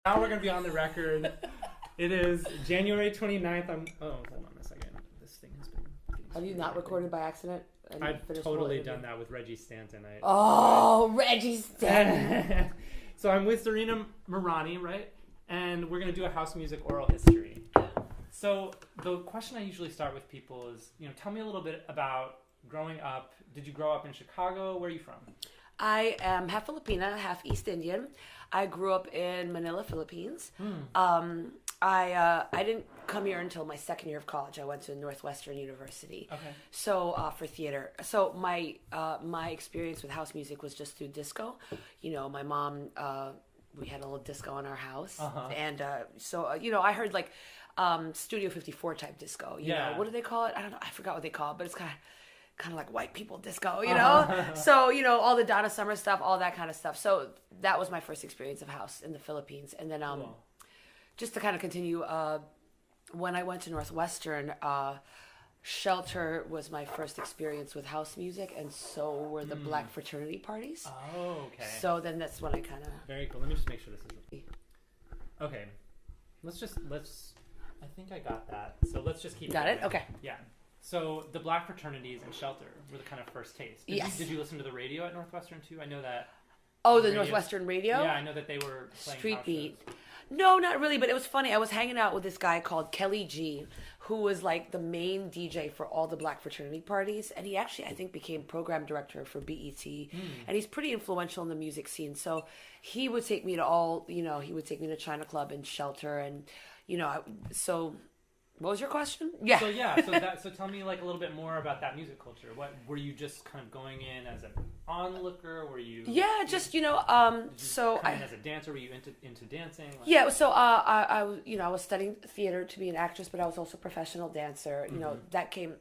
Now we're going to be on the record. It is January 29th. Hold on a second. This thing has been... Have you not recorded by accident? I've totally done that with Reggie Stanton. Reggie Stanton. So I'm with Czarina Mirani, right? And we're going to do a house music oral history. So the question I usually start with people is, tell me a little bit about growing up. Did you grow up in Chicago? Where are you from? I am half Filipina, half East Indian. I grew up in Manila, Philippines. I didn't come here until my second year of college. I went to Northwestern University. Okay. So for theater. So my experience with house music was just through disco. My mom, we had a little disco in our house, and I heard like Studio 54 type disco. You know, what do they call it? I don't know. I forgot what they call it, but it's kind of like white people disco, So, all the Donna Summer stuff, all that kind of stuff. So that was my first experience of house in the Philippines. And then just to kind of continue, when I went to Northwestern, Shelter was my first experience with house music, and so were the black fraternity parties. Oh, okay. So then that's when I kind of... Very cool. Let me just make sure this is... Okay. I think I got that. So let's just keep Got going. it? Okay. Yeah. So the black fraternities and Shelter were the kind of first taste. Did you listen to the radio at Northwestern too? I know that. Oh, the Northwestern radio? Yeah, I know that they were playing Street house beat. shows. No, not really, but it was funny. I was hanging out with this guy called Kelly G, who was like the main DJ for all the black fraternity parties, and he actually, I think, became program director for BET, and he's pretty influential in the music scene. So he would take me to he would take me to China Club and Shelter, and so... What was your question? Yeah. So tell me like a little bit more about that music culture. What were you just kind of going in as an onlooker? Were you? Yeah, just so as a dancer, were you into dancing? I was studying theater to be an actress, but I was also a professional dancer. That came,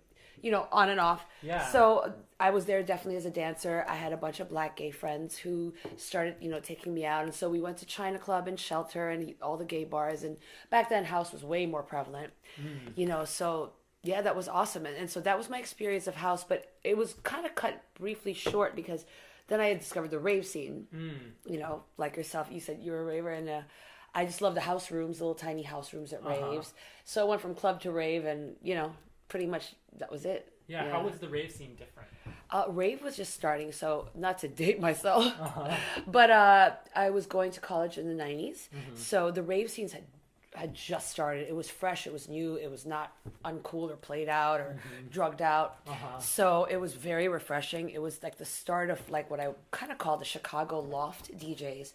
on and off. Yeah. So I was there definitely as a dancer. I had a bunch of black gay friends who started, taking me out. And so we went to China Club and Shelter and all the gay bars. And back then house was way more prevalent, so yeah, that was awesome. And so that was my experience of house, but it was kind of cut briefly short because then I had discovered the rave scene, like yourself, you said you were a raver, and I just love the house rooms, little tiny house rooms at raves. So I went from club to rave, and, pretty much that was it. Yeah. How was the rave scene different? Rave was just starting, so not to date myself, but I was going to college in the 90s, so the rave scenes had just started. It was fresh, it was new, it was not uncool or played out or drugged out, so it was very refreshing. It was like the start of like what I kind of call the Chicago loft DJs.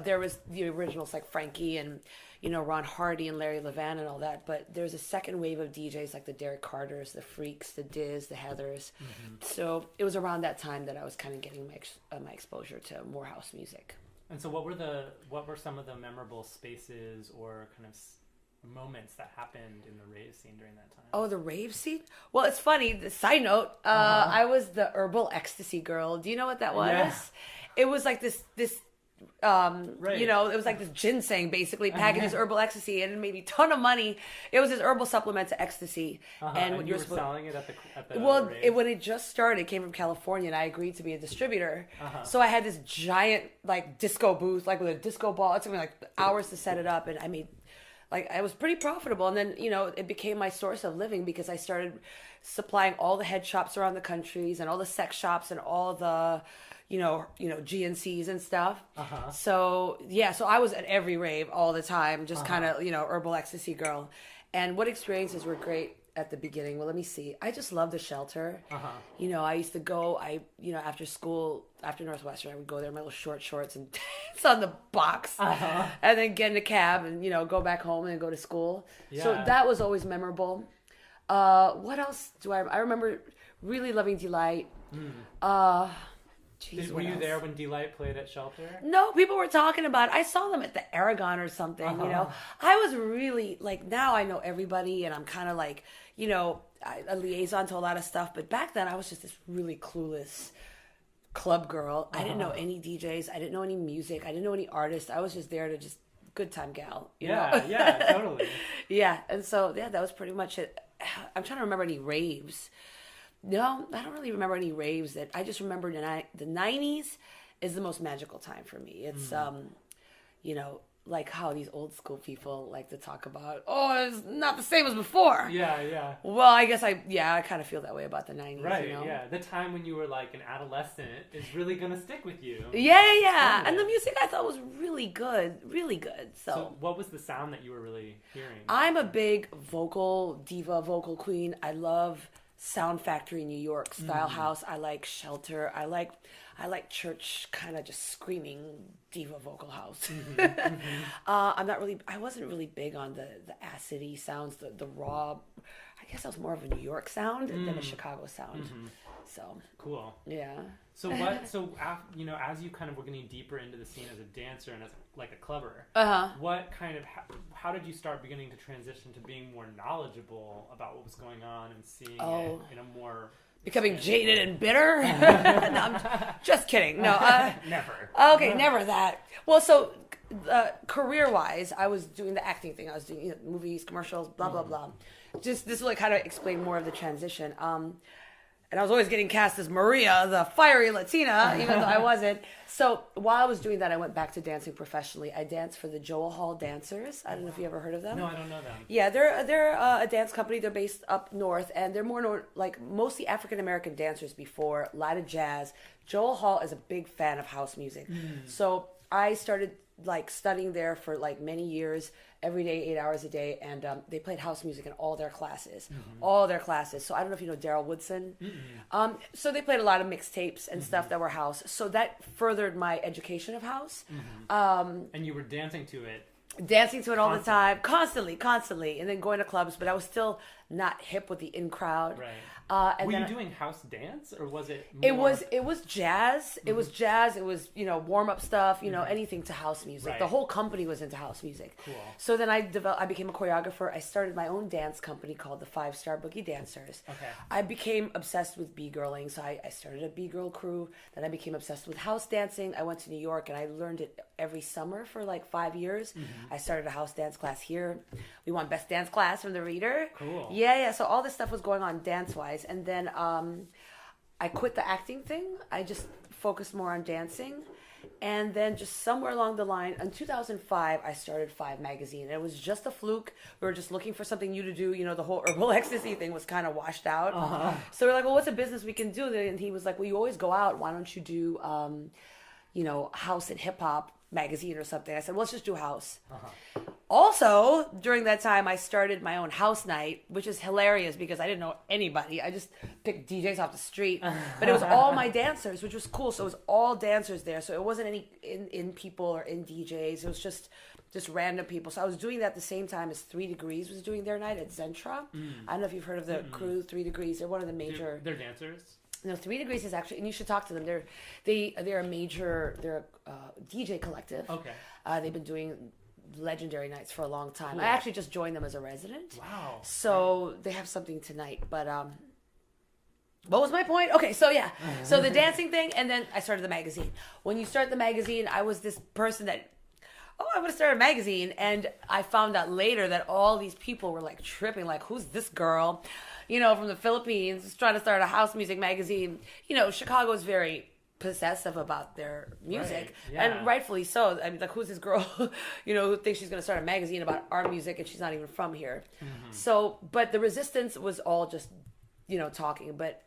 There was the originals like Frankie and Ron Hardy and Larry Levan and all that, but there's a second wave of DJs like the Derek Carters, the Freaks, the Diz, the Heathers. So it was around that time that I was kind of getting my exposure to more house music. And so what were some of the memorable spaces or kind of moments that happened in the rave scene during that time? Oh, the rave scene? Well, it's funny. The side note, I was the herbal ecstasy girl. Do you know what that was? Yeah. It was like this right. it was like this ginseng basically packaged as herbal ecstasy, and it made me a ton of money. It was this herbal supplement to ecstasy, and you were selling it at the when it just started, it came from California, and I agreed to be a distributor. So I had this giant like disco booth, like with a disco ball. It took me like hours to set it up, and I made I was pretty profitable. And then it became my source of living because I started supplying all the head shops around the countries and all the sex shops and all the GNCs and stuff. So I was at every rave all the time, just kind of, herbal ecstasy girl. And what experiences were great at the beginning? Well, let me see. I just loved the Shelter. I used to go, after school, after Northwestern, I would go there in my little short shorts and dance on the box, and then get in a cab and, go back home and go to school. Yeah. So that was always memorable. What else do I remember really loving Delight. Were you there when Delight played at Shelter? No, people were talking about it. I saw them at the Aragon or something, I was really, now I know everybody, and I'm kind of a liaison to a lot of stuff. But back then, I was just this really clueless club girl. I didn't know any DJs. I didn't know any music. I didn't know any artists. I was just there to just good time gal. You know? Yeah, totally. Yeah, and so, that was pretty much it. I'm trying to remember any raves. No, I don't really remember any raves. That I just remember the 90s is the most magical time for me. It's like how these old school people like to talk about, oh, it's not the same as before. Yeah. Well, I guess I kind of feel that way about the 90s. Right, you know? yeah. The time when you were like an adolescent is really going to stick with you. Yeah. And the music I thought was really good. Really good. So what was the sound that you were really hearing? I'm a big vocal diva, vocal queen. I love Sound Factory New York style house. I like Shelter. I like church kind of just screaming diva vocal house. I wasn't really big on the acidy sounds, the raw. I guess I was more of a New York sound than a Chicago sound. So cool. Yeah. So you know, as you kind of were getting deeper into the scene as a dancer and as like a clubber, what kind of how did you start beginning to transition to being more knowledgeable about what was going on and seeing it in a more becoming jaded and bitter? No, I'm just kidding. No, never. Okay, never that. Well, so career-wise, I was doing the acting thing. I was doing movies, commercials, blah blah blah. Just this will like kind of explain more of the transition. And I was always getting cast as Maria, the fiery Latina, even though I wasn't. So while I was doing that, I went back to dancing professionally. I danced for the Joel Hall Dancers. I don't know if you ever heard of them. No, I don't know them. Yeah, they're a dance company. They're based up north, and they're more like mostly African American dancers before, a lot of jazz. Joel Hall is a big fan of house music. So I started like studying there for like many years, every day, 8 hours a day, and they played house music in all their classes. So I don't know if you know Daryl Woodson. So they played a lot of mixtapes and stuff that were house. So that furthered my education of house. And you were dancing to it All the time, constantly, and then going to clubs, but I was still not hip with the in crowd. Right. And were you doing house dance, or was it more... It was jazz. It was jazz. It was, warm up stuff, anything to house music. Right. The whole company was into house music. Cool. So then I became a choreographer. I started my own dance company called the 5-Star Boogie Dancers. Okay. I became obsessed with B-girling, so I started a B-girl crew. Then I became obsessed with house dancing. I went to New York and I learned it every summer for like 5 years. I started a house dance class here. We won best dance class from the Reader. Cool. Yeah. So all this stuff was going on dance-wise. And then I quit the acting thing. I just focused more on dancing. And then just somewhere along the line, in 2005, I started Five Magazine. It was just a fluke. We were just looking for something new to do. The whole herbal ecstasy thing was kind of washed out. So we're like, well, what's a business we can do? And he was like, well, you always go out. Why don't you do, house and hip hop magazine or something? I said, well, let's just do house. Also, during that time, I started my own house night, which is hilarious because I didn't know anybody. I just picked DJs off the street, but it was all my dancers, which was cool. So it was all dancers there. So it wasn't any in people or in DJs. It was just random people. So I was doing that at the same time as 3 Degrees was doing their night at Zentra. I don't know if you've heard of the crew 3 Degrees. They're one of the major. They're dancers. No, 3 Degrees is actually, and you should talk to them. They're a major. They're a DJ collective. Okay. They've been doing legendary nights for a long time. Cool. I actually just joined them as a resident. Wow. So they have something tonight, but what was my point? Okay, so yeah. So the dancing thing, and then I started the magazine. When you start the magazine, I was this person that, I want to start a magazine, and I found out later that all these people were like tripping, like, who's this girl, from the Philippines, trying to start a house music magazine. Chicago is very possessive about their music, and rightfully so. I mean, like, who's this girl, who thinks she's going to start a magazine about our music and she's not even from here. So, but the resistance was all just, talking. But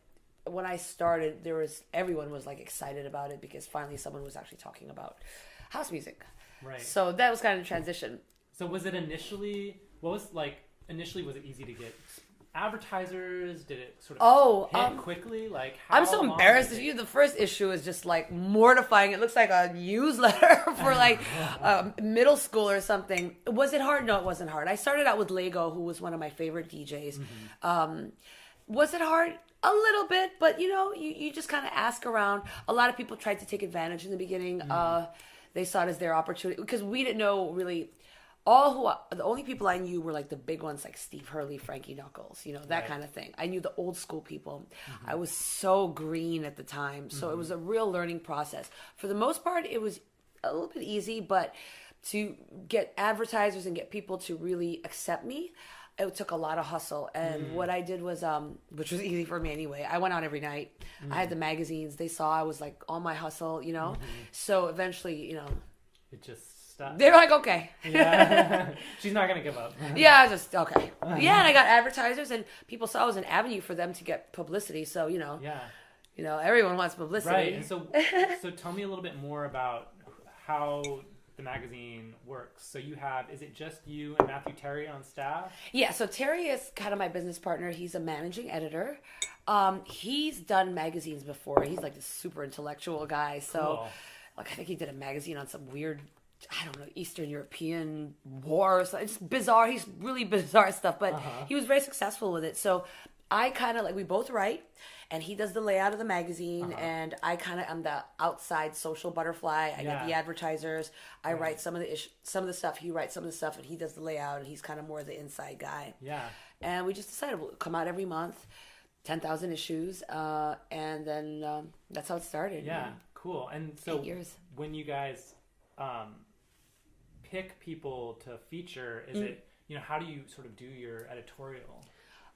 when I started, everyone was like excited about it because finally someone was actually talking about house music. Right. So that was kind of the transition. So was it initially, was it easy to get advertisers? Did it sort of hit quickly? Like, how I'm so embarrassed of you. The first issue is just like mortifying. It looks like a newsletter for like middle school or something. Was it hard? No, it wasn't hard. I started out with Lego, who was one of my favorite DJs. Was it hard? A little bit, but you just kind of ask around. A lot of people tried to take advantage in the beginning. They saw it as their opportunity because we didn't know really. The only people I knew were like the big ones, like Steve Hurley, Frankie Knuckles, that kind of thing. I knew the old school people. I was so green at the time, so it was a real learning process. For the most part, it was a little bit easy, but to get advertisers and get people to really accept me, it took a lot of hustle. And what I did was, which was easy for me anyway, I went out every night. I had the magazines. They saw I was like on my hustle, So eventually, it just stuff. They were like, okay. Yeah. She's not going to give up. Yeah, just, okay. Yeah, and I got advertisers, and people saw it was an avenue for them to get publicity. So, everyone wants publicity. Right. And so tell me a little bit more about how the magazine works. So you have, is it just you and Matthew Terry on staff? Yeah, so Terry is kind of my business partner. He's a managing editor. He's done magazines before. He's like this super intellectual guy. So Cool. like I think he did a magazine on some weird, I don't know, Eastern European war or something. It's bizarre. He's really bizarre stuff, but he was very successful with it. So I kind of like, we both write, and he does the layout of the magazine, and I kind of am the outside social butterfly. I get the advertisers. I write some of the stuff. He writes some of the stuff, and he does the layout, and he's kind of more the inside guy. Yeah. And we just decided we'll come out every month, 10,000 issues, and then that's how it started. Yeah, cool. And so 8 years. When you guys pick people to feature, is it, how do you sort of do your editorial?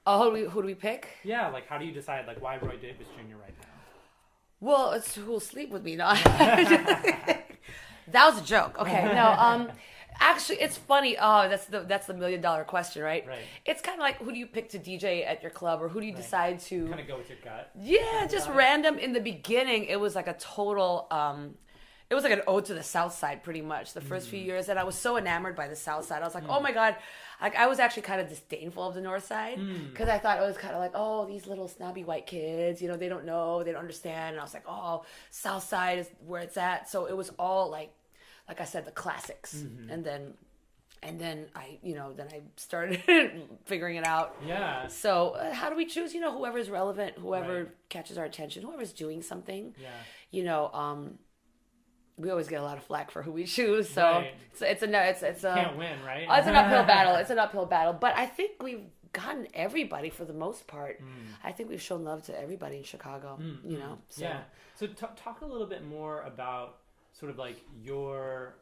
Oh, who do we pick? Yeah, like how do you decide like why Roy Davis Jr. right now? Well, it's who'll sleep with me. No, that was a joke. Okay, no. Actually, it's funny. Oh, that's the $1 million question, right? Right. It's kind of like who do you pick to DJ at your club, or who do you decide to kind of go with your gut? Yeah, just random. In the beginning, it was like a total. It was like an ode to the South Side, pretty much. The first few years, and I was so enamored by the South Side. I was like, oh my god. Like I was actually kind of disdainful of the North Side because I thought it was kind of like, oh, these little snobby white kids, they don't know, they don't understand. And I was like, oh, South Side is where it's at. So it was all like I said, the classics. And then I, then I started figuring it out. Yeah. So how do we choose? Whoever's relevant, whoever catches our attention, whoever's doing something. Yeah. We always get a lot of flack for who we choose, so it's a can't win, right? It's an uphill battle. It's an uphill battle, but I think we've gotten everybody for the most part. I think we've shown love to everybody in Chicago. So. Yeah. So talk a little bit more about sort of like your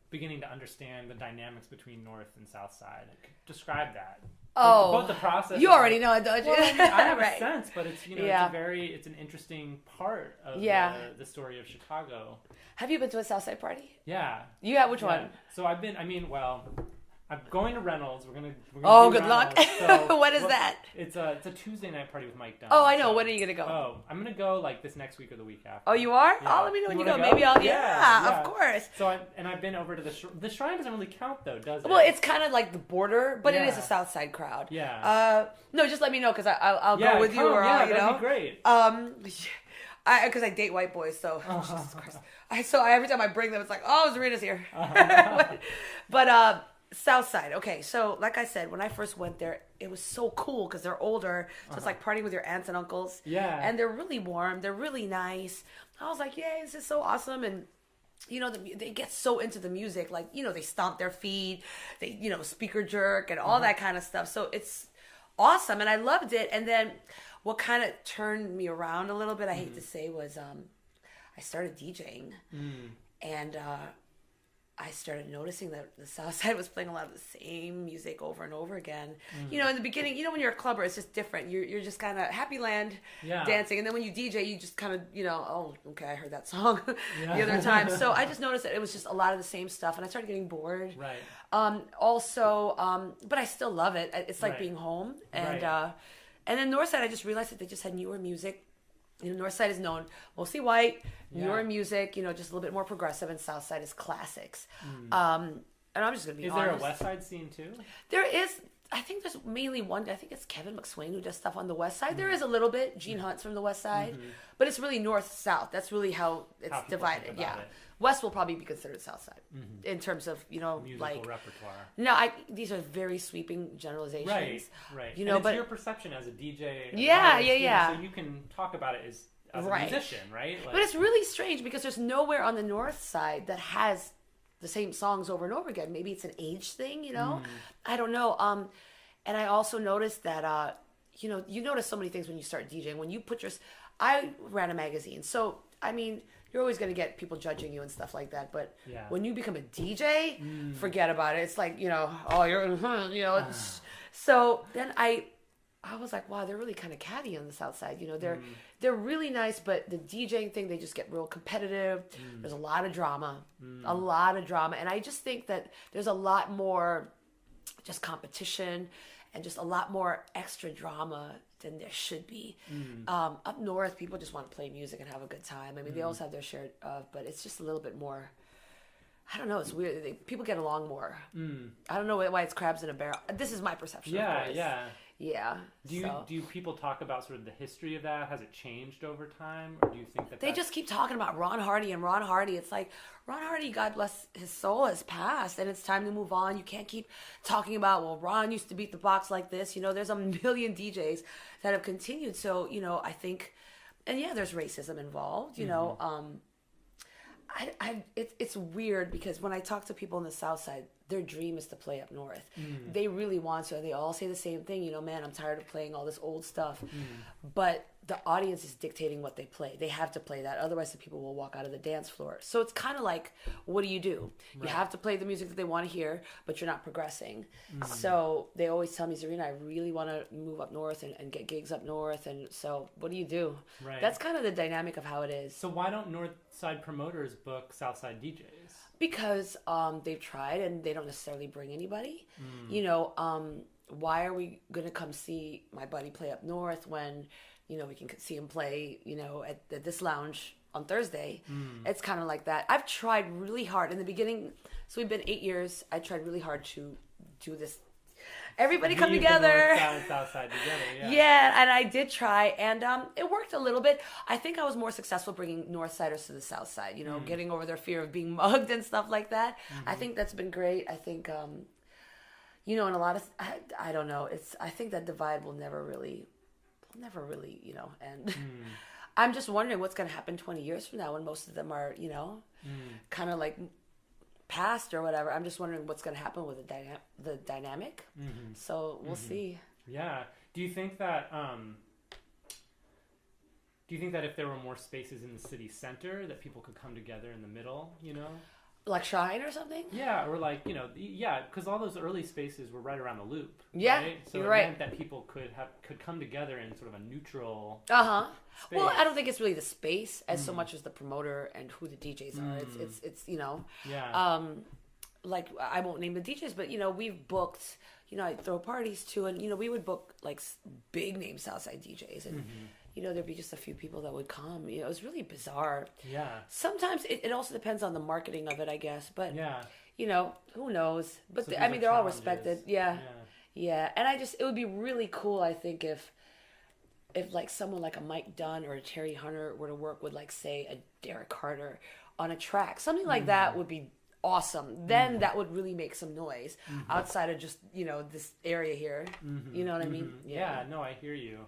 beginning to understand the dynamics between North and South Side. Describe that. Oh, both the process. You already know it, don't you? Well, I have right. a sense, but it's it's an interesting part of the story of Chicago. Have you been to a South Side party? Yeah. You have which one? So I've been. I'm going to Reynolds. We're gonna oh, do good Reynolds. luck. So, what is that? It's a Tuesday night party with Mike Dunn. Oh, I know. When are you gonna go? Oh, I'm gonna go like this next week or the week after. Oh, you are? Yeah. Oh, let me know when you go. Maybe I'll. Yeah, of course. So I've been over to the Shrine doesn't really count though, does it? Well, it's kind of like the border, but it is a South Side crowd. Yeah. No, just let me know because I'll go with you or that'd be great. Because I date white boys, so Jesus Christ. So every time I bring them, it's like, oh, Czarina's here. But South Side. Okay, so like I said, when I first went there, it was so cool because they're older. So it's like partying with your aunts and uncles. Yeah. And they're really warm. They're really nice. I was like, yeah, this is so awesome. And they get so into the music. Like, they stomp their feet. They, speaker jerk and all that kind of stuff. So it's awesome. And I loved it. And then what kind of turned me around a little bit, I hate to say, was I started DJing. And I started noticing that the South Side was playing a lot of the same music over and over again. In the beginning, when you're a clubber, it's just different. You're just kind of happy land dancing. And then when you DJ, you just kind of, oh, okay, I heard that song the other time. So I just noticed that it was just a lot of the same stuff. And I started getting bored. Right. But I still love it. It's like being home. And and then Northside, I just realized that they just had newer music. Northside is known mostly white, newer music, just a little bit more progressive, and Southside is classics. And I'm just going to be honest. Is there a West Side scene too? There is. I think there's mainly one. I think it's Kevin McSwain who does stuff on the West Side. There is a little bit. Gene Hunt's from the West Side. But it's really north-south. That's really how it's divided. Yeah. West will probably be considered South Side in terms of, musical like repertoire. No, these are very sweeping generalizations. Right. And it's your perception as a DJ. Yeah. So you can talk about it as a musician, right? But it's really strange because there's nowhere on the North Side that has the same songs over and over again. Maybe it's an age thing, I don't know. And I also noticed that, you notice so many things when you start DJing. When you put I ran a magazine, so you're always going to get people judging you and stuff like that. But when you become a DJ, forget about it. It's like, oh, you're, So then I I was like, wow, they're really kind of catty on the South Side. You know, they're really nice, but the DJing thing, they just get real competitive. There's a lot of drama, and I just think that there's a lot more just competition and just a lot more extra drama than there should be. Up north, people just want to play music and have a good time. I mean, they also have their share of, but it's just a little bit more. I don't know. It's weird. People get along more. I don't know why it's crabs in a barrel. This is my perception. Yeah. Do people talk about sort of the history of that? Has it changed over time, or do you think that they just keep talking about Ron Hardy and Ron Hardy? It's like Ron Hardy, God bless his soul, has passed, and it's time to move on. You can't keep talking about, well, Ron used to beat the box like this. You know, there's a million DJs that have continued. So, you know, I think, and yeah, there's racism involved. You know, it's weird because when I talk to people on the South Side, their dream is to play up north. They really want to. They all say the same thing. You know, man, I'm tired of playing all this old stuff. But the audience is dictating what they play. They have to play that. Otherwise, the people will walk out of the dance floor. So it's kind of like, what do? You have to play the music that they want to hear, but you're not progressing. So they always tell me, Czarina, I really want to move up north and get gigs up north. And so what do you do? Right. That's kind of the dynamic of how it is. So why don't North Side promoters book South Side DJs? Because they've tried and they don't necessarily bring anybody. You know, why are we going to come see my buddy play up north when, you know, we can see him play, you know, at this lounge on Thursday? It's kind of like that. I've tried really hard in the beginning. So we've been 8 years. I tried really hard to do this. Everybody come together. North Side and South Side together, yeah, and I did try, and it worked a little bit. I think I was more successful bringing North Siders to the South Side, you know, getting over their fear of being mugged and stuff like that. I think that's been great. I think, you know, and a lot of, I don't know, I think that divide will never really, you know, and I'm just wondering what's going to happen 20 years from now when most of them are, you know, kind of like past or whatever. I'm just wondering what's going to happen with the dynamic. So we'll see. Yeah. Do you think that if there were more spaces in the city center that people could come together in the middle, you know? Like Shrine or something? Yeah, or like, you know, because all those early spaces were right around the loop. Yeah, right? So you're it right. meant that people could come together in sort of a neutral space. Well, I don't think it's really the space as so much as the promoter and who the DJs are. It's you know. Yeah. Like, I won't name the DJs, but, you know, we've booked, you know, I throw parties too, and, you know, we would book, like, big name Southside DJs, and, you know, there'd be just a few people that would come. You know, it was really bizarre. Yeah. Sometimes it also depends on the marketing of it, I guess, but, yeah. you know, who knows? But, So I mean, they're all challenges. respected. Yeah. And it would be really cool, I think, if like, someone like a Mike Dunn or a Terry Hunter were to work with, like, say, a Derek Carter on a track. Something like that would be awesome. Then that would really make some noise outside of just, you know, this area here. You know what I mean? Yeah, no, I hear you.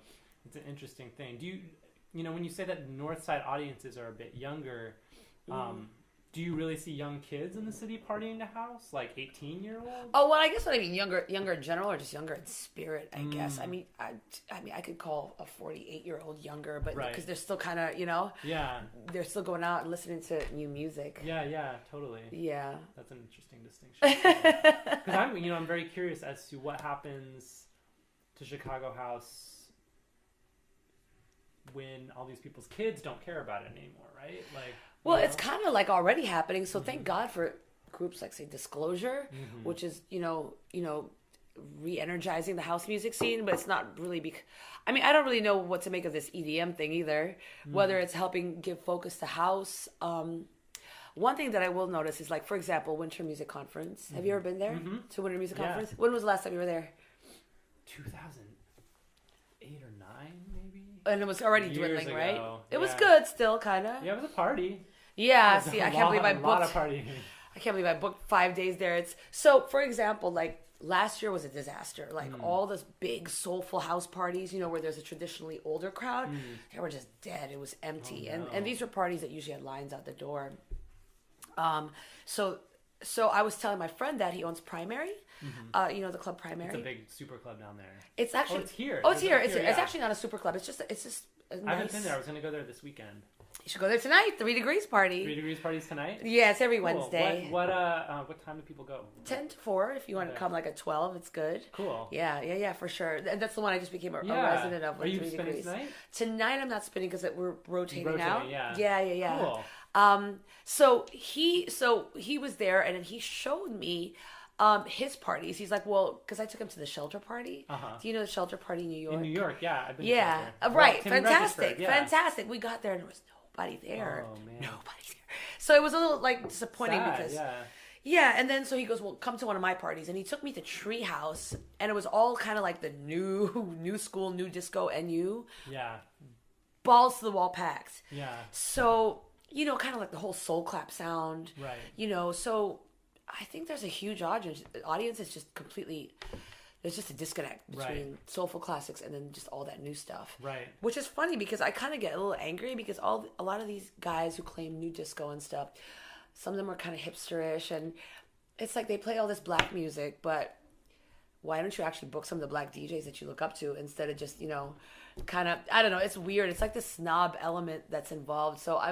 It's an interesting thing. Do you know, when you say that North Side audiences are a bit younger, do you really see young kids in the city partying the house, like 18-year-olds? Oh, well, I guess what I mean, younger in general, or just younger in spirit, I guess. I mean, I could call a 48-year-old younger, but because they're still kind of, you know, they're still going out and listening to new music. Yeah, totally. Yeah, that's an interesting distinction. Because I'm very curious as to what happens to Chicago House when all these people's kids don't care about it anymore, right? Like. Well, it's kind of like already happening. So thank God for groups like, say, Disclosure, which is, you know, re-energizing the house music scene. But it's not really I mean, I don't really know what to make of this EDM thing either. Whether it's helping give focus to house. One thing that I will notice is, like, for example, Winter Music Conference. Have you ever been there to Winter Music Conference? When was the last time you were there? 2008 or 9, maybe. And it was already Years dwindling, ago. right? It was good still, kind of. Yeah, it was a party. Yeah, see, I can't believe I booked. A lot of partying. I can't believe I booked 5 days there. So, for example, like, last year was a disaster. Like, all those big soulful house parties, you know, where there's a traditionally older crowd, they were just dead. It was empty. Oh, no. And these were parties that usually had lines out the door. So I was telling my friend that he owns Primary, you know, the club Primary. It's a big super club down there. It's actually... it's here. Oh, it's here. It's actually not a super club. It's just I haven't been there. I was going to go there this weekend. You should go there tonight. 3 Degrees party. 3 Degrees parties tonight? Yeah, it's every Cool. Wednesday. What time do people go? 10 to 4. If you want to come like at 12, it's good. Cool. Yeah, for sure. That's the one I just became a resident of. Are you 3 spinning Degrees. tonight? Tonight I'm not spinning because we're rotating out. Yeah. Cool. So he was there and then he showed me his parties. He's like, well, because I took him to the shelter party. Do you know the shelter party in New York? In New York, yeah. I've been right. Fantastic. We got there and there was nobody there. Oh, man. Nobody there. So it was a little like disappointing Sad, because... Yeah. Yeah, and then so he goes, well, come to one of my parties. And he took me to Treehouse, and it was all kind of like the new school, new disco, NU. Yeah. Balls to the wall packed. Yeah. So, kind of like the whole soul clap sound. Right. So I think there's a huge audience. Audience is just completely... There's just a disconnect between soulful classics and then just all that new stuff. Right. Which is funny because I kind of get a little angry because a lot of these guys who claim new disco and stuff... Some of them are kind of hipsterish, and it's like they play all this black music, but why don't you actually book some of the black DJs that you look up to instead of just, kind of, I don't know, it's weird. It's like the snob element that's involved. So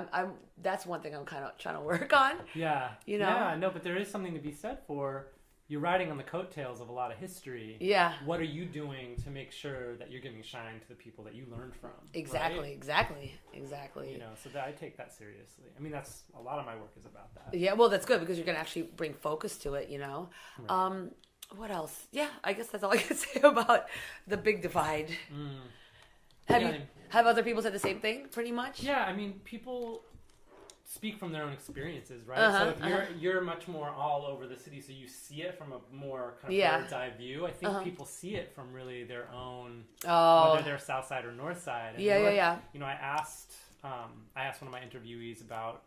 that's one thing I'm kind of trying to work on. Yeah. Yeah, no, but there is something to be said for you're riding on the coattails of a lot of history. Yeah. What are you doing to make sure that you're giving shine to the people that you learned from? Exactly. So that I take that seriously. I mean, that's a lot of my work is about that. Yeah, well, that's good because you're going to actually bring focus to it, Right. What else? Yeah, I guess that's all I can say about the big divide. Have other people said the same thing, pretty much? Yeah, I mean, people speak from their own experiences, right? So if you're much more all over the city, so you see it from a more kind of bird's eye view. I think people see it from really their own, whether they're South Side or North Side. And I asked one of my interviewees about,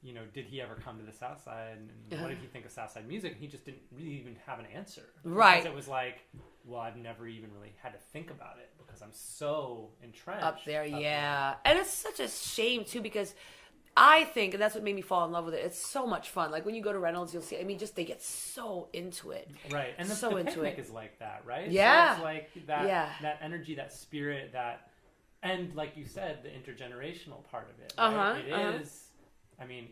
did he ever come to the South Side and what did he think of South Side music? And he just didn't really even have an answer. Right. Because it was like, well, I've never even really had to think about it because I'm so entrenched up there. And it's such a shame too because I think, and that's what made me fall in love with it, it's so much fun. Like when you go to Reynolds, you'll see, they get so into it. Right. And the picnic is like that, right? Yeah. So it's like that energy, that spirit, and like you said, the intergenerational part of it. Right? It is, I mean,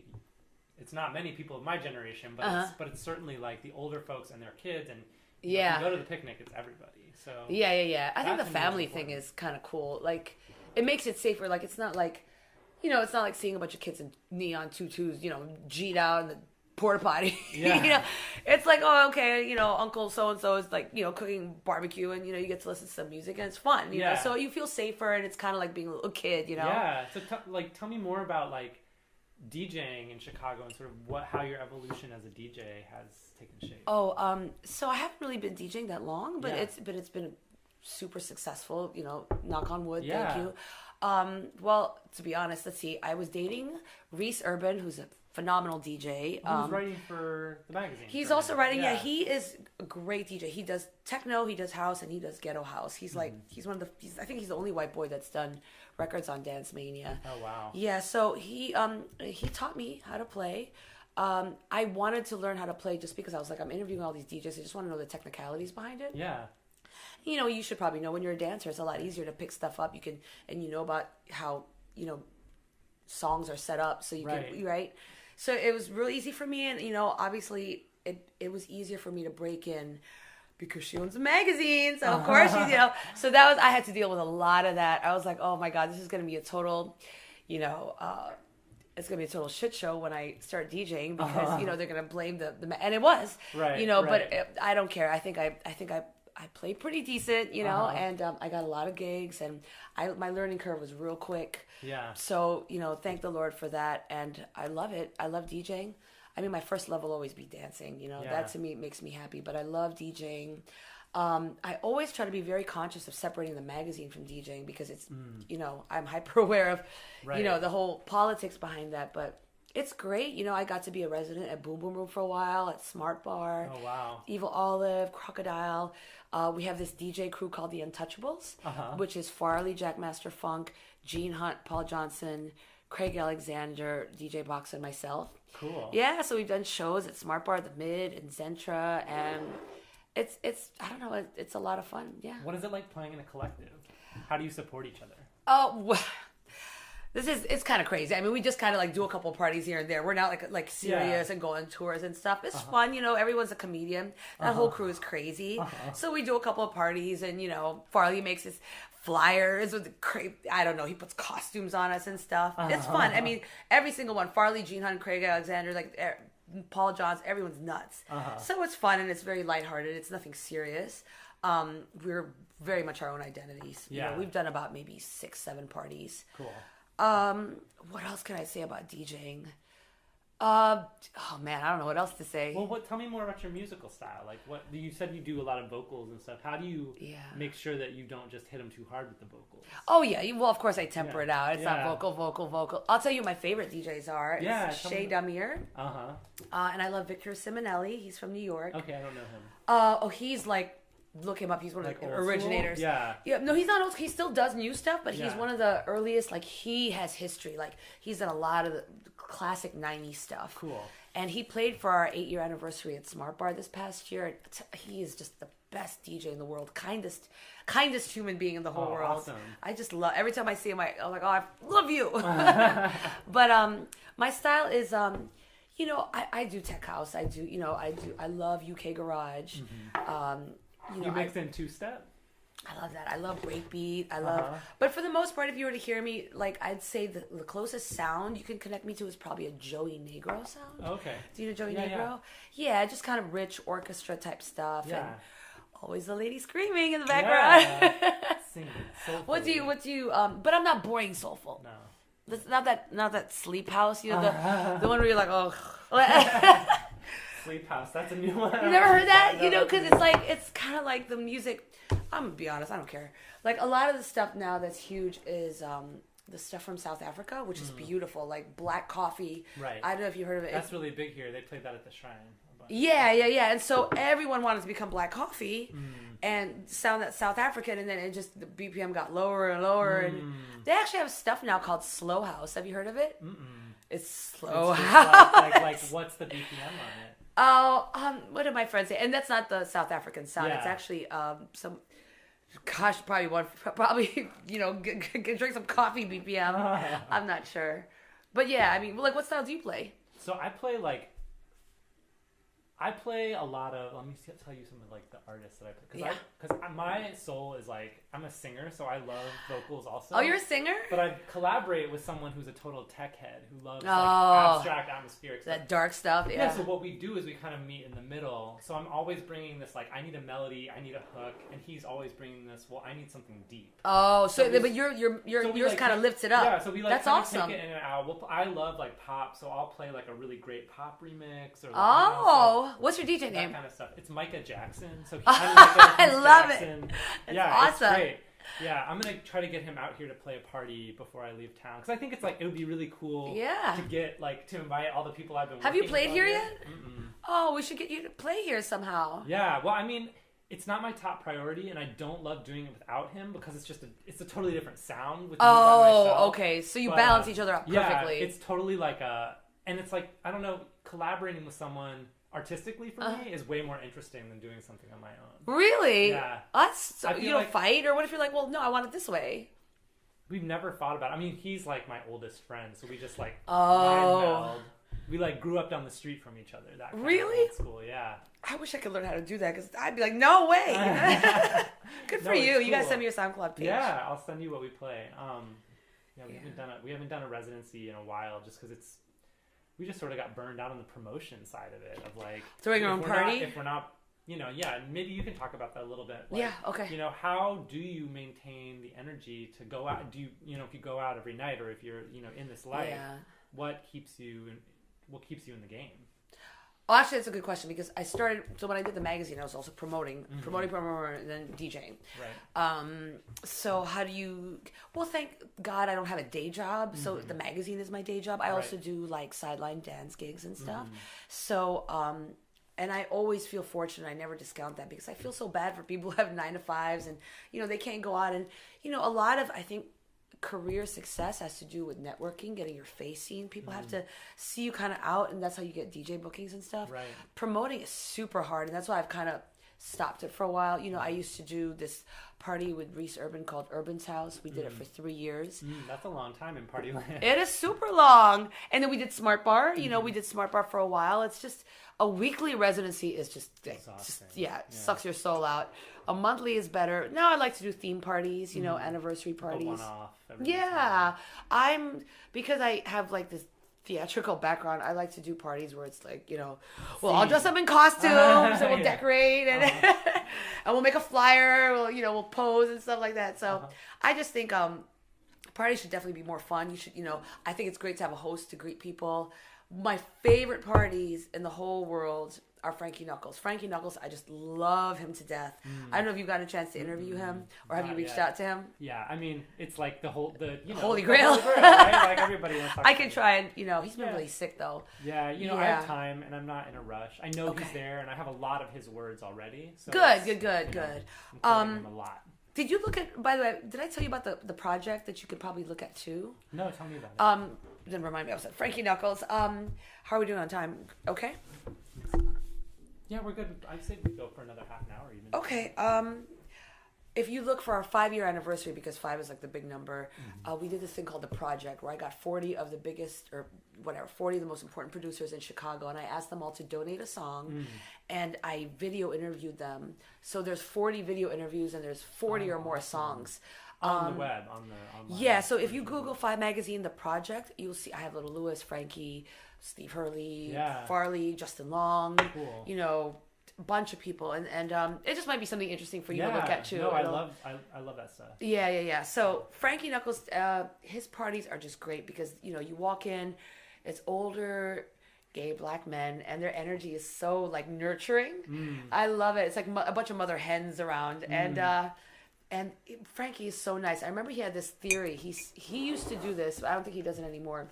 it's not many people of my generation, but it's certainly like the older folks and their kids. And if you go to the picnic, it's everybody. So Yeah. I think the family thing is kind of cool. Like it makes it safer. Like it's not like, it's not like seeing a bunch of kids in neon tutus, G'd out in the porta potty. Yeah. It's like, oh, okay, Uncle so-and-so is like, cooking barbecue and, you get to listen to some music and it's fun, you know? So you feel safer and it's kind of like being a little kid, Yeah. So tell me more about like DJing in Chicago and sort of how your evolution as a DJ has taken shape. So I haven't really been DJing that long, but it's been super successful, knock on wood, thank you. Well, to be honest, let's see. I was dating Reese Urban, who's a phenomenal DJ. Who's writing for the magazine? He's also writing. Yeah, he is a great DJ. He does techno, he does house, and he does ghetto house. He's like he's one of the. I think he's the only white boy that's done records on Dance Mania. Oh wow. Yeah, so he taught me how to play. I wanted to learn how to play just because I was like, I'm interviewing all these DJs. I just want to know the technicalities behind it. Yeah. You should probably know when you're a dancer, it's a lot easier to pick stuff up. You can, and about how, songs are set up so you can, right? So it was really easy for me. And, obviously it was easier for me to break in because she owns a magazine. So of course she's, so I had to deal with a lot of that. I was like, oh my God, this is going to be a total, it's going to be a total shit show when I start DJing because, they're going to blame the and it was, right, but I don't care. I think I played pretty decent, and I got a lot of gigs, and my learning curve was real quick. Yeah. So, thank the Lord for that, and I love it. I love DJing. I mean, my first love will always be dancing, That to me makes me happy, but I love DJing. I always try to be very conscious of separating the magazine from DJing because it's, I'm hyper aware of, the whole politics behind that, but it's great. I got to be a resident at Boom Boom Room for a while, at Smart Bar. Oh, wow. Evil Olive, Crocodile. We have this DJ crew called the Untouchables, which is Farley, Jackmaster Funk, Gene Hunt, Paul Johnson, Craig Alexander, DJ Box, and myself. Cool. Yeah, so we've done shows at Smart Bar, The Mid, and Zentra, and it's I don't know, it's a lot of fun, yeah. What is it like playing in a collective? How do you support each other? Oh, It's kind of crazy. I mean, we just kind of like do a couple parties here and there. We're not like serious and go on tours and stuff. It's fun, you know. Everyone's a comedian. That whole crew is crazy. So we do a couple of parties, and you know, Farley makes his flyers with I don't know. He puts costumes on us and stuff. It's fun. I mean, every single one. Farley, Gene Hunt, Craig Alexander, like Paul Johns. Everyone's nuts. So it's fun and it's very lighthearted. It's nothing serious. We're very much our own identities. Yeah. You know, we've done about maybe 6-7 parties. Cool. What else can I say about DJing? Oh man, I don't know what else to say. Well, tell me more about your musical style. Like, what you said you do a lot of vocals and stuff. How do you make sure that you don't just hit them too hard with the vocals? Oh yeah, well of course I temper it out. It's not vocal. I'll tell you my favorite DJs are. It's Shay Damir. And I love Victor Simonelli. He's from New York. Okay, I don't know him. He's like. Look him up. He's one of like the originators. Yeah. No, he's not old. He still does new stuff, but he's one of the earliest. Like, he has history. Like, he's done a lot of the classic 90s stuff. Cool. And he played for our 8-year anniversary at Smart Bar this past year. He is just the best DJ in the world. Kindest human being in the whole world. Awesome. I just love. Every time I see him, I'm like, oh, I love you. But my style is you know, I do tech house. I love UK garage. You know, mix in 2-step? I love that. I love breakbeat. But for the most part, if you were to hear me, like, I'd say the closest sound you can connect me to is probably a Joey Negro sound. Okay. Do you know Joey Negro? Yeah, just kind of rich orchestra type stuff. Yeah. And always the lady screaming in the background. Yeah. Singing. What do you? But I'm not boring soulful. No. It's not that sleep house. You know the one where you're like, oh. Sleep House, that's a new one. You never heard that? You know, because it's kind of like the music. I'm gonna be honest, I don't care. Like, a lot of the stuff now that's huge is the stuff from South Africa, which is beautiful, like Black Coffee. Right. I don't know if you heard of it. That's really big here. They played that at the Shrine. Yeah. And so everyone wanted to become Black Coffee and sound that South African, and then it just, the BPM got lower and lower. And they actually have stuff now called Slow House. Have you heard of it? It's slow house. Like what's the BPM on it? Oh, what did my friend say? And that's not the South African sound. It's actually some, probably you know, drink some coffee BPM. I'm not sure, but yeah, I mean, like, what style do you play? So I play a lot of. Let me tell you some of like the artists that I play, because my soul is like, I'm a singer, so I love vocals also. Oh, you're a singer? But I collaborate with someone who's a total tech head who loves like abstract, atmospheric stuff. That dark stuff. Yeah. So what we do is we kind of meet in the middle. So I'm always bringing this, like, I need a melody, I need a hook, and he's always bringing this. Well, I need something deep. Oh, but yours kind of lifts it up. Yeah. So we like that's awesome. Take it in and out. I love like pop, so I'll play like a really great pop remix or. What's your DJ name? That kind of stuff. It's Micah Jackson. So I love Jackson. It. It's awesome. It's great. Yeah, I'm gonna try to get him out here to play a party before I leave town, because I think it's like, it would be really cool. To get like to invite all the people I've been. Have you played here yet? Mm-mm. Oh, we should get you to play here somehow. Yeah. Well, I mean, it's not my top priority, and I don't love doing it without him, because it's a totally different sound with me by myself. Okay. So you balance each other out perfectly. Yeah, it's totally like and it's like, I don't know, collaborating with someone artistically for me is way more interesting than doing something on my own. Really? Yeah. So you don't fight? Or what if you're like, well, no, I want it this way? We've never thought about it. I mean, he's like my oldest friend, so we just like mind meld. We like grew up down the street from each other. That kind really? Of old school, yeah. I wish I could learn how to do that, because I'd be like, no way. Good for you. Cool. You gotta send me your SoundCloud page. Yeah, I'll send you what we play. We haven't done a residency in a while, just because we just sort of got burned out on the promotion side of it, of like throwing your own party. If we're not, maybe you can talk about that a little bit. Like, yeah. Okay. How do you maintain the energy to go out? Do you, if you go out every night, or if you're, in this life, what keeps you in the game? Oh, actually, that's a good question, because I started. So when I did the magazine, I was also promoting, and then DJing. Right. So how do you? Well, thank God I don't have a day job. So the magazine is my day job. I also do like sideline dance gigs and stuff. So and I always feel fortunate. I never discount that, because I feel so bad for people who have 9 to 5s and they can't go out, and a lot of, I think, career success has to do with networking, getting your face seen. People have to see you kind of out, and that's how you get DJ bookings and stuff. Right. Promoting is super hard, and that's why I've kind of stopped it for a while. You know, I used to do this party with Reese Urban called Urban's House. We did it for 3 years. That's a long time in party land. It is super long. And then we did Smart Bar. You know, we did Smart Bar for a while. It's just a weekly residency is just sucks your soul out. A monthly is better. Now I like to do theme parties, you know, anniversary parties. A one-off. Because I have like this theatrical background, I like to do parties where it's like, you know, I'll dress up in costumes and we'll decorate and and we'll make a flyer, we'll pose and stuff like that. So I just think parties should definitely be more fun. You should, I think it's great to have a host to greet people. My favorite parties in the whole world are Frankie Knuckles. Frankie Knuckles, I just love him to death. I don't know if you've gotten a chance to interview him or have you reached out to him? Yeah, I mean, it's like the Holy Grail. Holy Grail, right? Like everybody wants to talk I can try and, he's been really sick though. Yeah, I have time and I'm not in a rush. I know he's there and I have a lot of his words already. So good. I'm him a lot. Did you look at, by the way, did I tell you about the project that you could probably look at too? No, tell me about it. Then remind me, I was like, Frankie Knuckles. How are we doing on time? Okay? Yeah, we're good. I'd say we go for another half an hour even. Okay. If you look for our 5-year anniversary, because 5 is like the big number, we did this thing called The Project, where I got 40 of the biggest, or whatever, 40 of the most important producers in Chicago, and I asked them all to donate a song, and I video interviewed them. So there's 40 video interviews, and there's 40 or more songs. On the web, online. Yeah, so if you Google 5 Magazine, The Project, you'll see I have Little Lewis, Frankie, Steve Hurley, Farley, Justin Long, a bunch of people, and it just might be something interesting for you to look at too. No, I love that stuff. Yeah. So Frankie Knuckles, his parties are just great because you walk in, it's older gay black men, and their energy is so like nurturing. I love it. It's like a bunch of mother hens around, and Frankie is so nice. I remember he had this theory. He used to do this, but I don't think he does it anymore.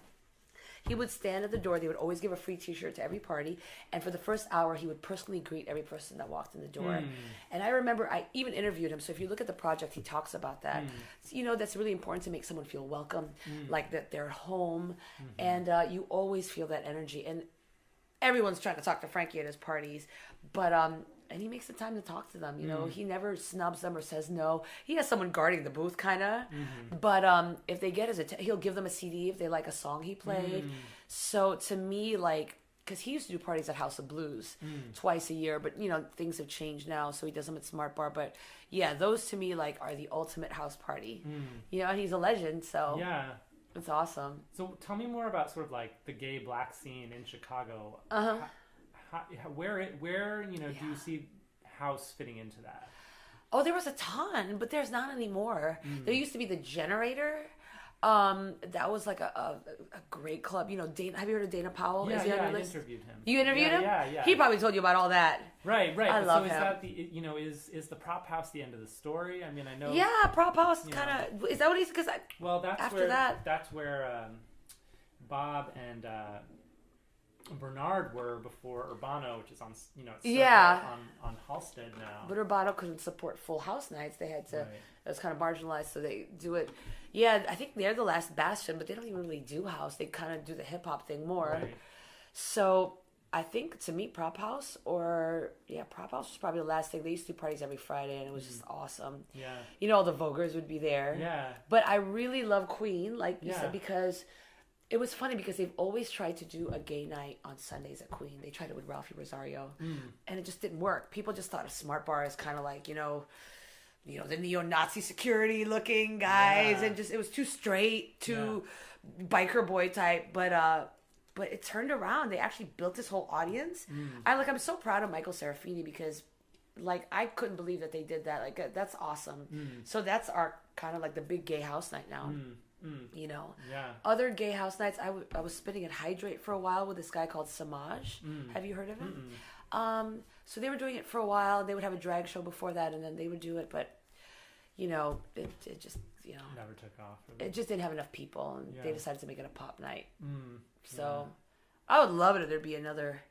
He would stand at the door. They would always give a free T-shirt to every party. And for the first hour, he would personally greet every person that walked in the door. And I remember I even interviewed him. So if you look at the project, he talks about that. So, that's really important to make someone feel welcome, like that they're home. And you always feel that energy. And everyone's trying to talk to Frankie at his parties. But and he makes the time to talk to them. He never snubs them or says no. He has someone guarding the booth, kind of. But if they get his attention, he'll give them a CD if they like a song he played. So to me, like, because he used to do parties at House of Blues twice a year, but things have changed now, so he does them at Smart Bar. But yeah, those to me like are the ultimate house party. And he's a legend, so yeah, it's awesome. So tell me more about sort of like the gay black scene in Chicago. Where do you see house fitting into that? Oh, there was a ton, but there's not anymore. There used to be the Generator. That was like a great club. Dana, have you heard of Dana Powell? Yeah, I interviewed him. You interviewed him? Yeah. He probably told you about all that. Right. I love him. Is that is the Prop House the end of the story? I mean, I know. Yeah, Prop House kind of. Is that what he's? Because that's where Bob and Bernard were before Urbano, which is on on Halstead now. But Urbano couldn't support Full House nights. They had to. It was kind of marginalized, so they do it. Yeah, I think they're the last bastion, but they don't even really do house. They kind of do the hip hop thing more. Right. So I think to meet Prop House Prop House was probably the last thing. They used to do parties every Friday, and it was just awesome. Yeah. All the Vogers would be there. Yeah. But I really love Queen, like you said, because. It was funny because they've always tried to do a gay night on Sundays at Queen. They tried it with Ralphie Rosario, and it just didn't work. People just thought of Smart Bar as kind of like, the neo-Nazi security looking guys, and just it was too straight, too biker boy type. But it turned around. They actually built this whole audience. I'm so proud of Michael Serafini because, like, I couldn't believe that they did that. Like, that's awesome. So that's our kind of like the big gay house night now. Other gay house nights, I was spinning at Hydrate for a while with this guy called Samaj. Have you heard of him? So they were doing it for a while. They would have a drag show before that, and then they would do it, but it just never took off. It just didn't have enough people, and they decided to make it a pop night. So I would love it if there'd be another.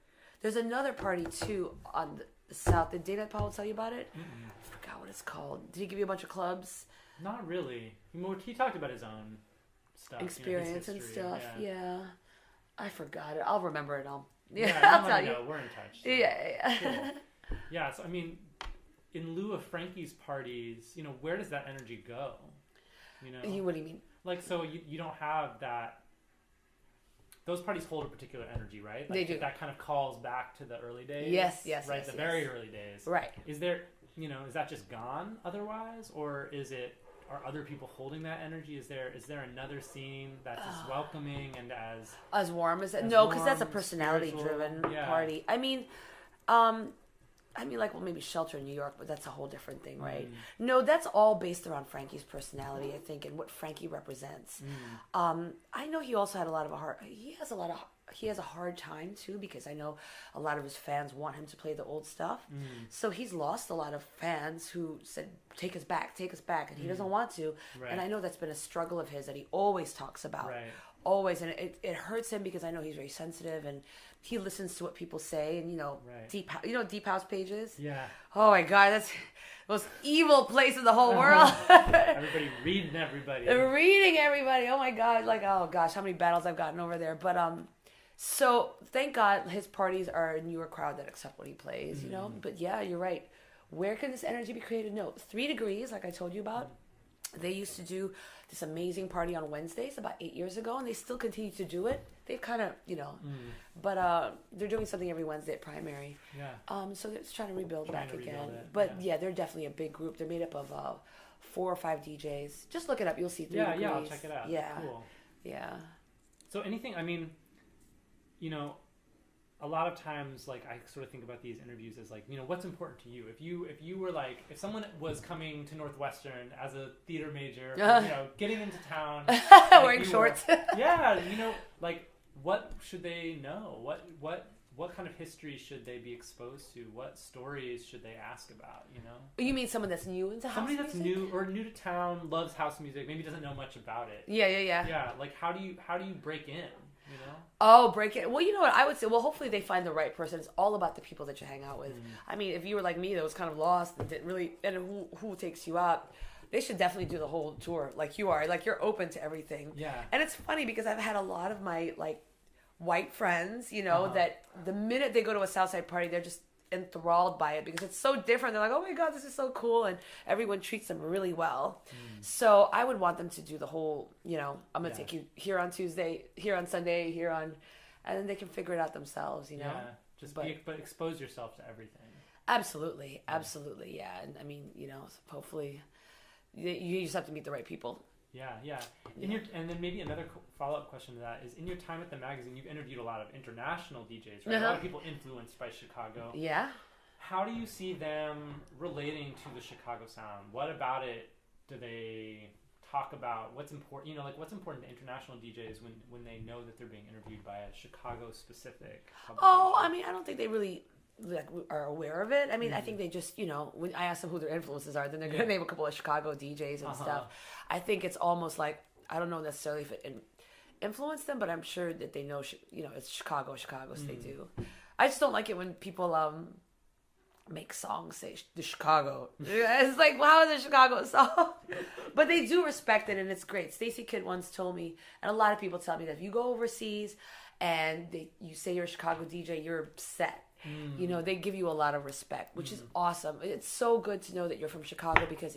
There's another party too on the south. Did Dana Powell tell you about it? I forgot what it's called. Did he give you a bunch of clubs? Not really. He talked about his own stuff, experience his history, and stuff. Yeah. I forgot it. I'll remember it. I'll tell you. We're in touch. So. Yeah. Cool. Yeah. So I mean, in lieu of Frankie's parties, you know, where does that energy go? You know, what do you mean? Like, so you don't have that. Those parties hold a particular energy, right? Like, they do. That kind of calls back to the early days. Yes, right. Yes, very early days. Right. Is there, you know, is that just gone otherwise, or are other people holding that energy? Is there another scene that's as welcoming and as warm as that? No, because that's a personality-driven party. I mean, like, well, maybe Shelter in New York, but that's a whole different thing, right? No, that's all based around Frankie's personality, I think, and what Frankie represents. I know he also had he has a hard time too, because I know a lot of his fans want him to play the old stuff. So he's lost a lot of fans who said, take us back, and he doesn't want to. Right. And I know that's been a struggle of his that he always talks about. Right. Always, and it hurts him because I know he's very sensitive and he listens to what people say, and deep house pages. Yeah. Oh my God, that's the most evil place in the whole world. Everybody reading everybody. Reading everybody. Oh my God, like, oh gosh, how many battles I've gotten over there. But so thank God his parties are a newer crowd that accept what he plays, you know. But yeah, you're right. Where can this energy be created? No, 3 Degrees, like I told you about. They used to do this amazing party on Wednesdays about 8 years ago, and they still continue to do it. They've kind of, you know, but they're doing something every Wednesday at Primary. Yeah. So they're just trying to rebuild back again. But yeah, they're definitely a big group. They're made up of 4 or 5 DJs. Just look it up. You'll see 3 Degrees. Yeah, I'll check it out. Yeah. Cool. Yeah. So anything, I mean, you know, a lot of times, like, I sort of think about these interviews as, like, you know, what's important to you? If you were, like, if someone was coming to Northwestern as a theater major, you know, getting into town, wearing shorts. Yeah, you know, like, what should they know? What kind of history should they be exposed to? What stories should they ask about, you know? You mean someone that's new into house music? Somebody that's new to town, loves house music, maybe doesn't know much about it. Yeah. Yeah, like, how do you break in? You know? Oh, break it. Well, you know what I would say. Well, hopefully they find the right person. It's all about the people that you hang out with. I mean, if you were like me, that was kind of lost and didn't really, and who takes you out, they should definitely do the whole tour like you are. Like, you're open to everything. Yeah. And it's funny because I've had a lot of my, like, white friends, you know, that the minute they go to a Southside party, they're just enthralled by it because it's so different. They're like, oh my God, this is so cool, and everyone treats them really well. So I would want them to do the whole, you know, I'm gonna take you here on Tuesday, here on Sunday, here on, and then they can figure it out themselves, you know. But expose yourself to everything. Absolutely, yeah. And I mean, you know, hopefully you just have to meet the right people. Yeah. And then maybe another follow-up question to that is, in your time at the magazine, you've interviewed a lot of international DJs, right? A lot of people influenced by Chicago. Yeah. How do you see them relating to the Chicago sound? What about it do they talk about? What's important? You know, like, what's important to international DJs when they know that they're being interviewed by a Chicago-specific publication? Oh, I mean, I don't think they really, like, are aware of it. I mean, I think they just, you know, when I ask them who their influences are, then they're going to name a couple of Chicago DJs and stuff. I think it's almost like, I don't know necessarily if it influenced them, but I'm sure that they know, you know, it's Chicago, so they do. I just don't like it when people make songs say the Chicago. It's like, well, how is it a Chicago song? But they do respect it, and it's great. Stacey Kidd once told me, and a lot of people tell me, that if you go overseas and you say you're a Chicago DJ, you're set. You know, they give you a lot of respect, which is awesome. It's so good to know that you're from Chicago, because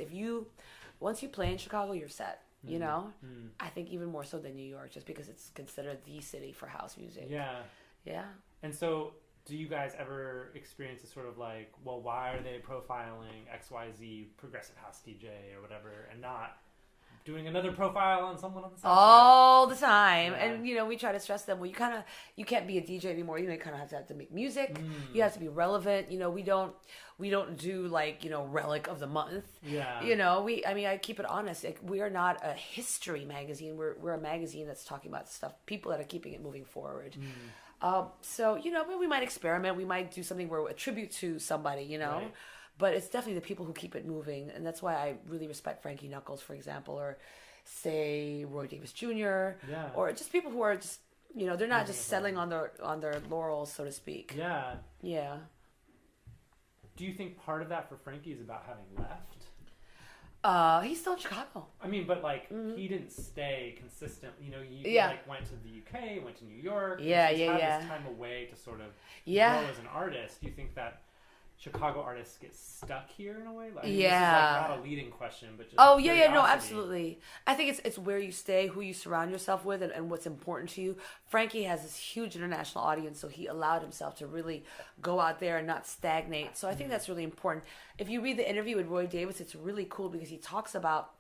once you play in Chicago, you're set. You know, I think even more so than New York, just because it's considered the city for house music. Yeah. And so, do you guys ever experience a sort of like, well, why are they profiling XYZ progressive house DJ or whatever, and not doing another profile on someone on the side? All the time. Yeah. And, you know, we try to stress them, well, you can't be a DJ anymore. You know, you kind of have to make music. You have to be relevant. You know, we don't do, like, you know, relic of the month. Yeah. You know, I keep it honest. Like, we are not a history magazine. We're a magazine that's talking about stuff, people that are keeping it moving forward. So, you know, we might experiment. We might do something where we attribute to somebody, you know. Right. But it's definitely the people who keep it moving. And that's why I really respect Frankie Knuckles, for example, or say Roy Davis Jr. Yeah. Or just people who are just, you know, they're not just settling on their laurels, so to speak. Yeah. Yeah. Do you think part of that for Frankie is about having left? He's still in Chicago. I mean, but like, he didn't stay consistent. You know, he like went to the UK, went to New York. Yeah, had this time away to sort of grow as an artist. Do you think that Chicago artists get stuck here in a way? Like, Yeah. This is like not a leading question, but just no, curiosity. absolutely. I think it's where you stay, who you surround yourself with, and what's important to you. Frankie has this huge international audience, so he allowed himself to really go out there and not stagnate. So I think that's really important. If you read the interview with Roy Davis, it's really cool because he talks about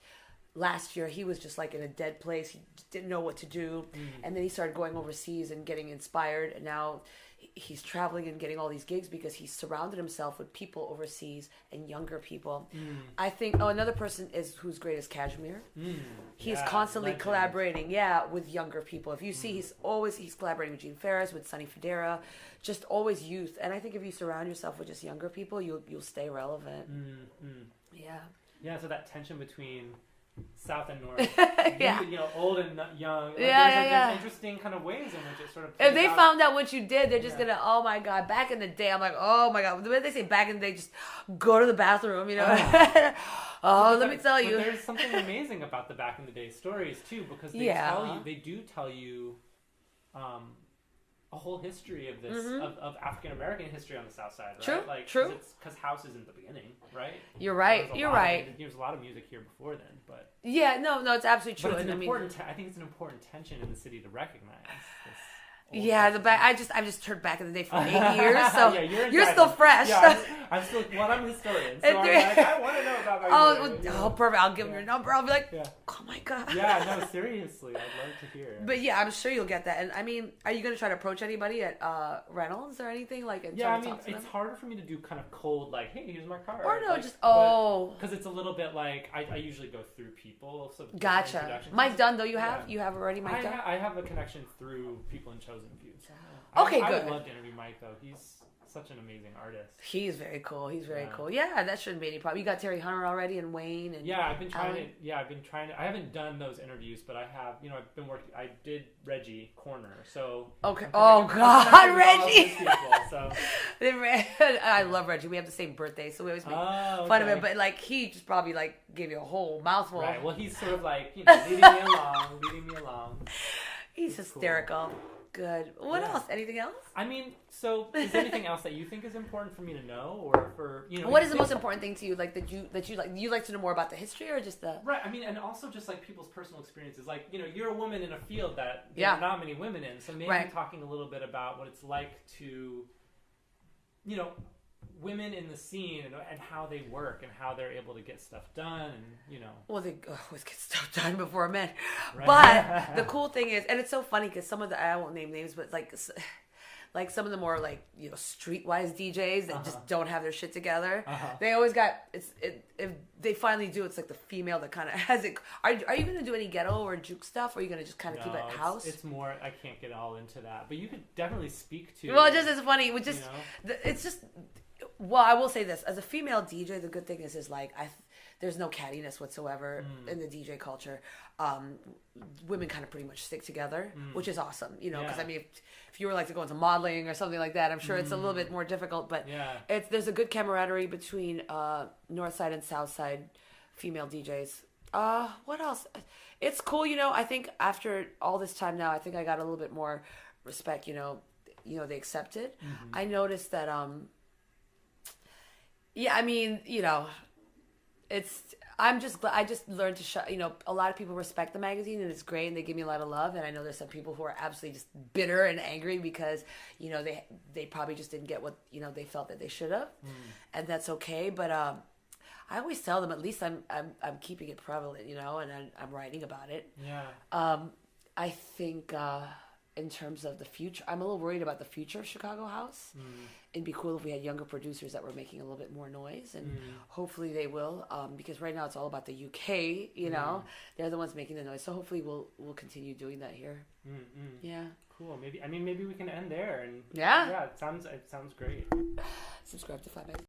last year he was just like in a dead place. He didn't know what to do, and then he started going overseas and getting inspired, and now he's traveling and getting all these gigs because he's surrounded himself with people overseas and younger people. I think another person who's great is Kashmir. He's constantly collaborating with younger people. If you see he's collaborating with Gene Ferris, with Sonny Fodera, just always youth. And I think if you surround yourself with just younger people, you'll stay relevant. Yeah, so that tension between South and North, old and young. Like, there's interesting kind of ways in which it sort of. If they found out what you did, they're just gonna. Oh my god! Back in the day, I'm like, oh my god. The way they say back in the day, just go to the bathroom, let me tell you. But there's something amazing about the back in the day stories too, because they do tell you, a whole history of this of African American history on the South Side, right? True. Because house isn't the beginning, right? You're right. There's a lot of music here before then, but it's absolutely true. But it's I think it's an important tension in the city to recognize. I've just turned back in the day for 8 years, so you're still fresh. Yeah, I'm still. Well, I'm a historian, so I'm like, I want to know about my music, perfect. I'll give him your number. I'll be like, oh my god. Yeah, no, seriously, I'd love to hear. But I'm sure you'll get that. And I mean, are you going to try to approach anybody at Reynolds or anything like? It's harder for me to do kind of cold, like, hey, here's my card. Or no, like, just because it's a little bit like I usually go through people. So gotcha. Mike Dunn, though, you have already Mike Dunn. I have a connection through people in Chosen View. So okay, I good. would love to interview Mike though. He's such an amazing artist. He's very cool. He's very cool. Yeah, that shouldn't be any problem. You got Terry Hunter already and Wayne and I've been trying to. I haven't done those interviews, but I have. I've been working. I did Reggie Corner. So okay. God, Reggie. So I love Reggie. We have the same birthday, so we always make fun of him. But like he just probably like gave you a whole mouthful. Right. Well, he's sort of like leading me along. He's hysterical. Cool. Good. What else? Anything else? I mean, so is there anything else that you think is important for me to know, or for What is the most important thing to you? Like that you like? You like to know more about the history, or just the right? I mean, and also just like people's personal experiences. Like you're a woman in a field that there are not many women in, so maybe talking a little bit about what it's like to, women in the scene and how they work and how they're able to get stuff done and well, they always get stuff done before men, right. But the cool thing is, and it's so funny because some of the, I won't name names, but like some of the more like streetwise DJs that just don't have their shit together, they always got if they finally do, it's like the female that kind of has it. Are you gonna do any ghetto or juke stuff, or are you gonna just kind of keep it house? It's more, I can't get all into that, but you could definitely speak to. Well, it's funny. It's just. Well, I will say this: as a female DJ, the good thing is like there's no cattiness whatsoever in the DJ culture. Women kind of pretty much stick together, which is awesome, because I mean, if you were like to go into modeling or something like that, I'm sure it's a little bit more difficult, but there's a good camaraderie between North Side and South Side female DJs. What else? It's cool, I think after all this time now, I think I got a little bit more respect, they accept it. I noticed that I mean, I'm just glad. I just learned to a lot of people respect the magazine and it's great and they give me a lot of love. And I know there's some people who are absolutely just bitter and angry because, they probably just didn't get what, they felt that they should have. And that's okay. But, I always tell them at least I'm keeping it prevalent, and I'm writing about it. Yeah. I think, in terms of the future, I'm a little worried about the future of Chicago House. It'd be cool if we had younger producers that were making a little bit more noise, and hopefully they will, because right now it's all about the UK, they're the ones making the noise, so hopefully we'll continue doing that here. Yeah. Cool. Maybe we can end there, and it sounds great. Subscribe to 5